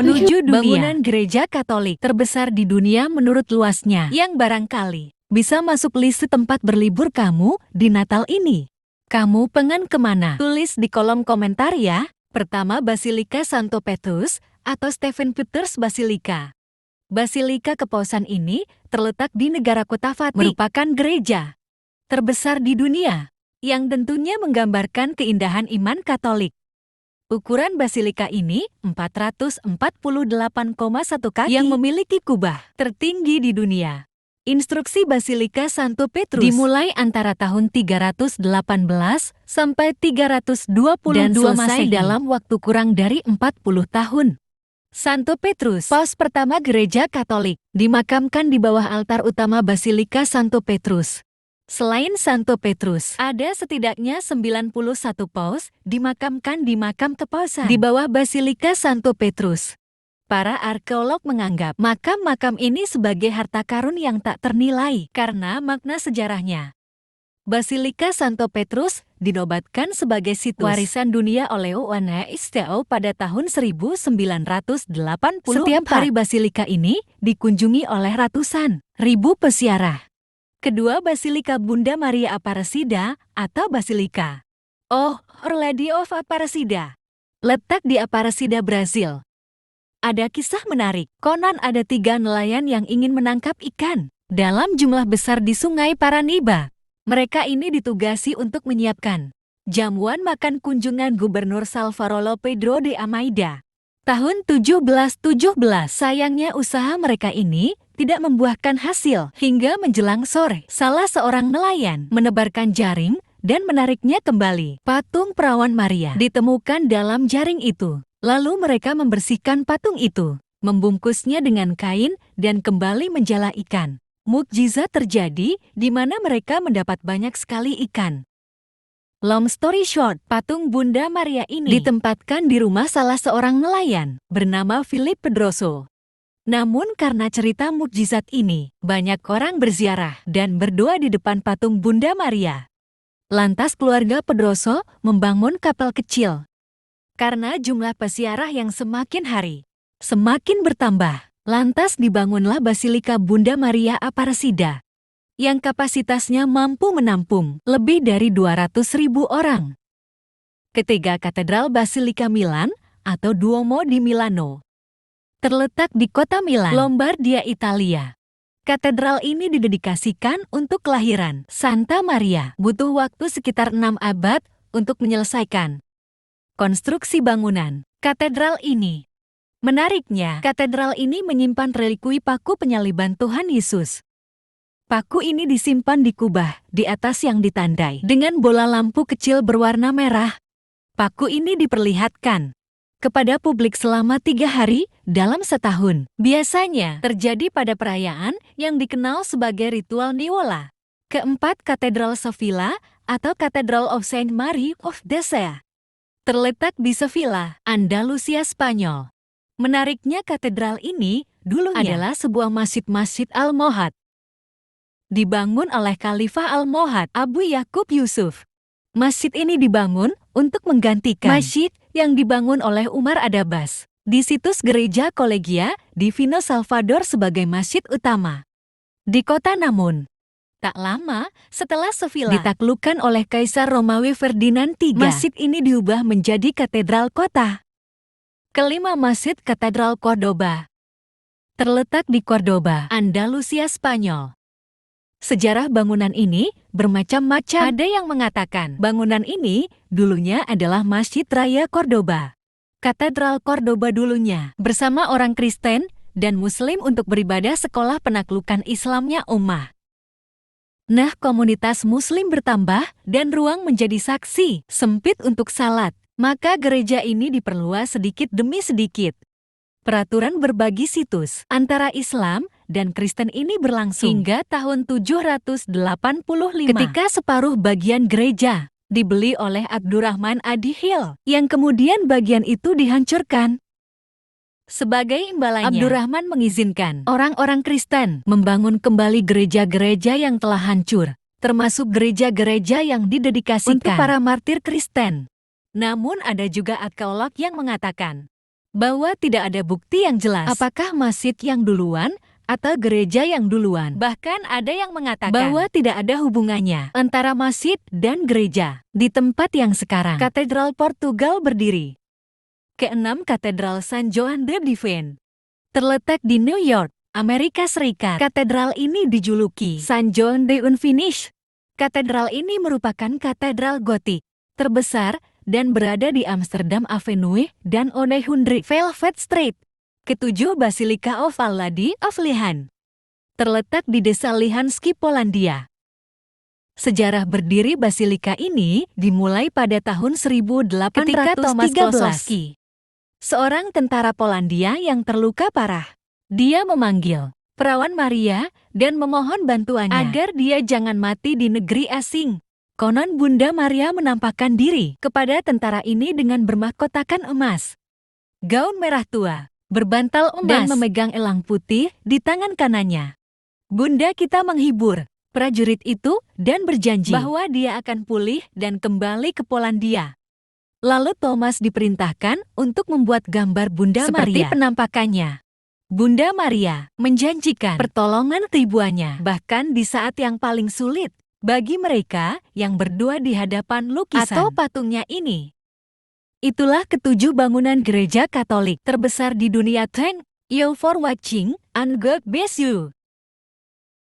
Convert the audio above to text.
menuju dunia. Bangunan gereja Katolik terbesar di dunia menurut luasnya, yang barangkali bisa masuk list tempat berlibur kamu di Natal ini. Kamu pengen kemana? Tulis di kolom komentar ya. Pertama, Basilika Santo Petrus atau Stephen Petrus Basilika. Basilika Kepausan ini terletak di negara Kota Vatikan, merupakan gereja terbesar di dunia, yang tentunya menggambarkan keindahan iman Katolik. Ukuran basilika ini 448,1 kaki yang memiliki kubah tertinggi di dunia. Instruksi Basilika Santo Petrus dimulai antara tahun 318 sampai 322 dan selesai dalam waktu kurang dari 40 tahun. Santo Petrus, paus pertama gereja Katolik, dimakamkan di bawah altar utama Basilika Santo Petrus. Selain Santo Petrus, ada setidaknya 91 paus dimakamkan di makam kepausan di bawah Basilika Santo Petrus. Para arkeolog menganggap makam-makam ini sebagai harta karun yang tak ternilai karena makna sejarahnya. Basilika Santo Petrus dinobatkan sebagai situs warisan dunia oleh UNESCO pada tahun 1980. Setiap hari basilika ini dikunjungi oleh ratusan ribu peziarah. Kedua, Basilika Bunda Maria Aparecida atau Basilika Our Lady of Aparecida, letak di Aparecida, Brazil. Ada kisah menarik, konon ada 3 nelayan yang ingin menangkap ikan dalam jumlah besar di Sungai Paraniba. Mereka ini ditugasi untuk menyiapkan jamuan makan kunjungan Gubernur Salvador Pedro de Almeida. Tahun 1717, sayangnya usaha mereka ini tidak membuahkan hasil. Hingga menjelang sore, salah seorang nelayan menebarkan jaring dan menariknya kembali. Patung perawan Maria ditemukan dalam jaring itu. Lalu mereka membersihkan patung itu, membungkusnya dengan kain dan kembali menjala ikan. Mukjizat terjadi di mana mereka mendapat banyak sekali ikan. Long story short, patung Bunda Maria ini ditempatkan di rumah salah seorang nelayan bernama Philip Pedroso. Namun karena cerita mukjizat ini, banyak orang berziarah dan berdoa di depan patung Bunda Maria. Lantas keluarga Pedroso membangun kapel kecil. Karena jumlah peziarah yang semakin hari semakin bertambah, lantas dibangunlah Basilika Bunda Maria Aparecida, yang kapasitasnya mampu menampung lebih dari 200.000 orang. Ketiga, Katedral Basilika Milan atau Duomo di Milano terletak di kota Milan, Lombardia, Italia. Katedral ini didedikasikan untuk kelahiran Santa Maria. Butuh waktu sekitar 6 abad untuk menyelesaikan konstruksi bangunan katedral ini. Menariknya, katedral ini menyimpan relikui paku penyaliban Tuhan Yesus. Paku ini disimpan di kubah di atas yang ditandai dengan bola lampu kecil berwarna merah. Paku ini diperlihatkan kepada publik selama 3 hari dalam setahun. Biasanya terjadi pada perayaan yang dikenal sebagai ritual Nivola. Keempat, Katedral Sevilla atau Cathedral of Saint Mary of the Sea terletak di Sevilla, Andalusia, Spanyol. Menariknya, katedral ini dulunya adalah sebuah masjid Almohad. Dibangun oleh Khalifah Almohad Abu Yakub Yusuf. Masjid ini dibangun untuk menggantikan masjid yang dibangun oleh Umar Adabas di situs gereja Kolegia Divino Salvador sebagai masjid utama di kota. Namun, tak lama setelah Sevilla ditaklukkan oleh Kaisar Romawi Ferdinand III, masjid ini diubah menjadi katedral kota. Kelima, Masjid Katedral Cordoba terletak di Cordoba, Andalusia, Spanyol. Sejarah bangunan ini bermacam-macam. Ada yang mengatakan bangunan ini dulunya adalah Masjid Raya Cordoba. Katedral Cordoba dulunya bersama orang Kristen dan Muslim untuk beribadah sekolah penaklukan Islamnya ummah. Nah, komunitas Muslim bertambah dan ruang menjadi saksi sempit untuk salat. Maka gereja ini diperluas sedikit demi sedikit. Peraturan berbagi situs antara Islam dan Kristen ini berlangsung hingga tahun 785 ketika separuh bagian gereja dibeli oleh Abdurrahman Adihil yang kemudian bagian itu dihancurkan. Sebagai imbalannya, Abdurrahman mengizinkan orang-orang Kristen membangun kembali gereja-gereja yang telah hancur, termasuk gereja-gereja yang didedikasikan untuk para martir Kristen. Namun ada juga arkeolog yang mengatakan bahwa tidak ada bukti yang jelas apakah masjid yang duluan atau gereja yang duluan. Bahkan ada yang mengatakan bahwa tidak ada hubungannya antara masjid dan gereja di tempat yang sekarang Katedral Portugal berdiri. Keenam, Katedral San Joan de Divine. Terletak di New York, Amerika Serikat. Katedral ini dijuluki San Joan de Unfinished. Katedral ini merupakan katedral gotik terbesar dan berada di Amsterdam Avenue dan 900 Velvet Street. Ketujuh, Basilika of Our Lady of Lihan. Terletak di desa Lihanski, Polandia. Sejarah berdiri basilika ini dimulai pada tahun 1813 ketika Thomas Klosowski, seorang tentara Polandia yang terluka parah. Dia memanggil perawan Maria dan memohon bantuannya agar dia jangan mati di negeri asing. Konon Bunda Maria menampakkan diri kepada tentara ini dengan bermahkotakan emas, gaun merah tua, berbantal emas, dan memegang elang putih di tangan kanannya. Bunda kita menghibur prajurit itu dan berjanji bahwa dia akan pulih dan kembali ke Polandia. Lalu Thomas diperintahkan untuk membuat gambar Bunda Maria seperti penampakannya. Bunda Maria menjanjikan pertolongan ribuannya, bahkan di saat yang paling sulit bagi mereka yang berdua di hadapan lukisan atau patungnya ini. Itulah ketujuh bangunan gereja Katolik terbesar di dunia. Thank you for watching and God bless you.